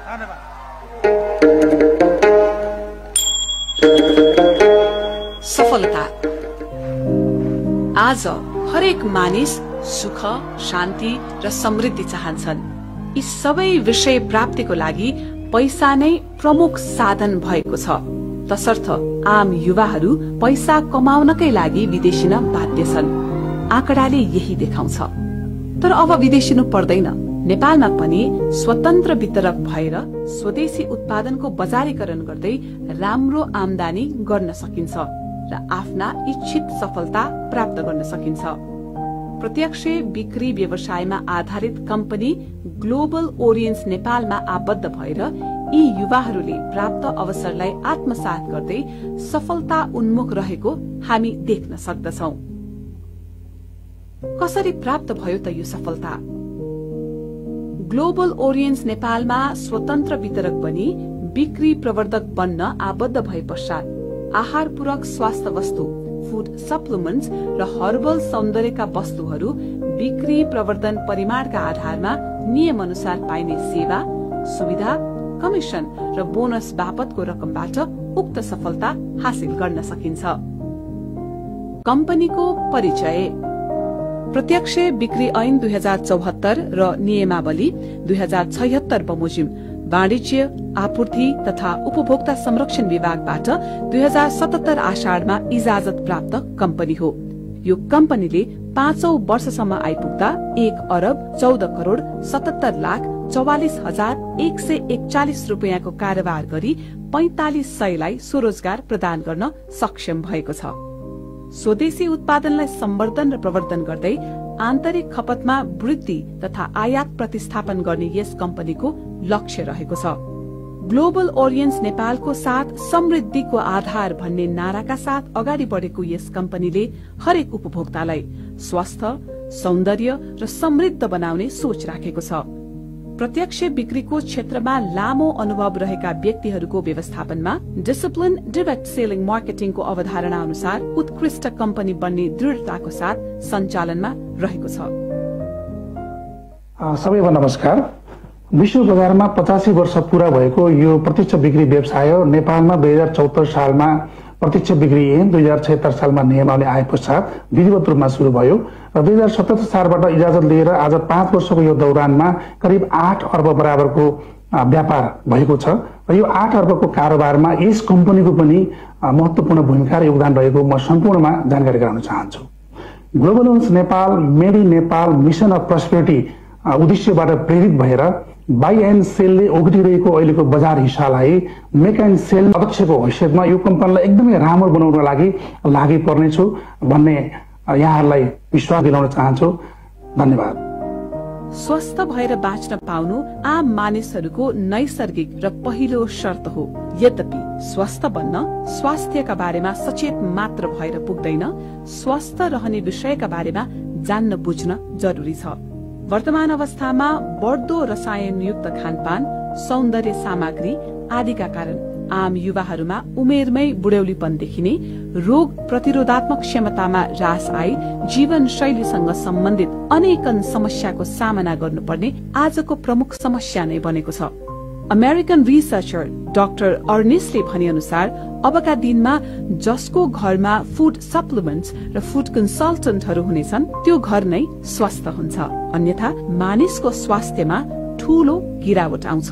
सफलता। आज हरेक मानिस सुख, शान्ति र समृद्धि चाहन्छन्। यी सबै विषय प्राप्तिको लागि पैसा नै प्रमुख साधन भएको छ। तसर्थ आम युवाहरू पैसा कमाउनकै लागि विदेशिन बाध्य छन्। आँकडाले यही देखाउँछ। तर अब विदेशिनु पर्दैन। नेपालमा पनि स्वतन्त्र वितरक भएर स्वदेशी उत्पादनको बजारीकरण गर्दै राम्रो आमदानी गर्न सकिन्छ र आफ्ना इच्छित सफलता प्राप्त गर्न सकिन्छ। प्रत्यक्ष बिक्री व्यवसायमा आधारित कम्पनी ग्लोबल ओरियन्स नेपालमा आबद्ध भएर यी युवाहरूले प्राप्त अवसरलाई आत्मसात गर्दै सफलता उन्मुख रहेको हामी देख्न सक्दछौं। कसरी प्राप्त भयो त यो सफलता? ग्लोबल ओरियन्स नेपालमा स्वतन्त्र वितरक बनी बिक्री प्रवर्धक बन्न आबद्ध भए पश्चात आहार पूरक स्वास्थ्य वस्तु, फूड सप्लिमेन्ट्स र हर्बल सौन्दर्यका वस्तुहरू बिक्री प्रवर्धन परिमाणका आधारमा नियम अनुसार पाइने सेवा, सुविधा, कमिशन र बोनस बापतको रकमबाट उक्त सफलता हासिल गर्न सकिन्छ। कम्पनीको परिचय। प्रत्यक्ष बिक्री ऐन 2074 र नियमावली 2076 बमोजिम वाणिज्य, आपूर्ति तथा उपभोक्ता संरक्षण विभागबाट 2077 आषाढमा इजाजत प्राप्त कम्पनी हो। यो कम्पनीले 5औं वर्षसम्म आइपुग्दा 1,77,77,44,141 रुपियाँको कारोबार गरी 4500लाई स्वरोजगार प्रदान गर्न सक्षम भएको छ। स्वदेशी उत्पादनलाई सम्वर्धन र प्रवर्धन गर्दै आन्तरिक खपतमा वृद्धि तथा आयात प्रतिस्थापन गर्ने यस कम्पनीको लक्ष्य रहेको छ। ग्लोबल ओरियन्स नेपालको साथ समृद्धिको आधार भन्ने नाराका साथ अगाडि बढेको यस कम्पनीले हरेक उपभोक्तालाई स्वस्थ, सौन्दर्य र समृद्ध बनाउने सोच राखेको छ। प्रत्यक्ष बिक्रीको क्षेत्रमा लामो अनुभव रहेका व्यक्तिहरूको व्यवस्थापनमा डिसिप्लिन डाइरेक्ट सेलिङ मार्केटिङको अवधारणा अनुसार उत्कृष्ट कम्पनी बन्ने दृढताको साथ सञ्चालनमा रहेको छ। सबैलाई नमस्कार। विश्व बजारमा 85 वर्ष पूरा भएको यो प्रत्यक्ष बिक्री व्यवसाय नेपालमा 2074 सालमा प्रत्यक्ष बिक्री ऐन 2076 सालमा नियमावली आए पश्चात विधिवत रूपमा शुरू भयो र 2077 सालबाट इजाजत लिएर आज 5 वर्षको यो दौरानमा करिब 8 अर्ब बराबरको व्यापार भएको छ र यो 8 अर्बको कारोबारमा यस कम्पनीको पनि महत्वपूर्ण भूमिका र योगदान रहेको म सम्पूर्णमा जानकारी गराउन चाहन्छु। Global orions Nepal made in Nepal mission of prosperity उद्देश्यबाट प्रेरित भएर बाई एन्ड सेलले ओगटिरहेको अहिलेको बजार हिस्सालाई मेक एन्ड सेल अध्यक्षको हैसियतमा यो कम्पनीलाई एकदमै राम्रो बनाउनको लागि लागि पर्नेछु भन्ने यहाँहरूलाई विश्वास दिलाउन चाहन्छु। धन्यवाद। स्वस्थ भएर बाँच्न पाउनु आम मानिसहरूको नैसर्गिक र पहिलो शर्त हो। यद्यपि स्वस्थ बन्न स्वास्थ्यका बारेमा सचेत मात्र भएर पुग्दैन, स्वस्थ रहने विषयका बारेमा जान्न बुझ्न जरुरी छ। वर्तमान अवस्थामा बढ्दो रसायनयुक्त खानपान, सौन्दर्य सामग्री आदिका कारण आम युवाहरूमा उमेरमै बुढ्यौलीपन देखिने, रोग प्रतिरोधात्मक क्षमतामा ह्रास आई जीवनशैलीसँग सम्बन्धित अनेकन समस्याको सामना गर्नुपर्ने आजको प्रमुख समस्या नै बनेको छ। अमेरिकन रिसर्चर डाक्टर अर्नेस्टले भने अनुसार अबका दिनमा जसको घरमा फूड सप्लिमेन्ट्स र फूड कन्सल्टेन्टहरू हुनेछन् त्यो घर नै स्वस्थ हुन्छ, अन्यथा मानिसको स्वास्थ्यमा ठूलो गिरावट आउँछ।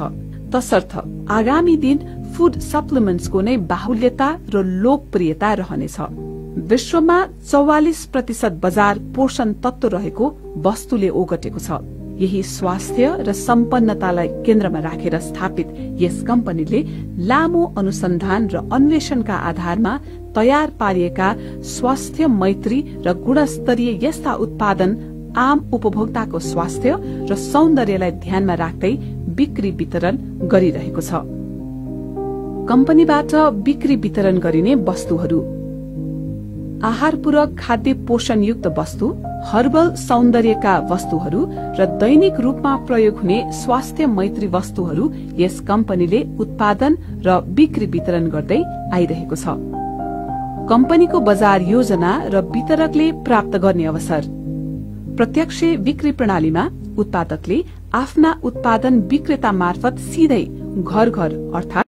तसर्थ आगामी दिन फूड सप्लिमेन्ट्सको नै बाहुल्यता र लोकप्रियता रहनेछ। विश्वमा 44% बजार पोषण तत्व रहेको वस्तुले ओगटेको छ। यही स्वास्थ्य र सम्पन्नतालाई केन्द्रमा राखेर स्थापित यस कम्पनीले लामो अनुसन्धान र अन्वेषणका आधारमा तयार पारिएका स्वास्थ्य मैत्री र गुणस्तरीय यस्ता उत्पादन आम उपभोक्ताको स्वास्थ्य र सौन्दर्यलाई ध्यानमा राख्दै बिक्री वितरण गरिरहेको छ। कम्पनीबाट बिक्री वितरण गरिने वस्तुहरू: आहार पूरक खाद्य पोषणयुक्त वस्तु, हर्बल सौन्दर्यका वस्तुहरू र दैनिक रूपमा प्रयोग हुने स्वास्थ्य मैत्री वस्तुहरू यस कम्पनीले उत्पादन र बिक्री वितरण गर्दै आइरहेको छ। कम्पनीको बजार योजना र वितरकले प्राप्त गर्ने अवसर: प्रत्यक्ष बिक्री प्रणालीमा उत्पादकले आफ्ना उत्पादन विक्रेता मार्फत सिधै घर घर अर्थात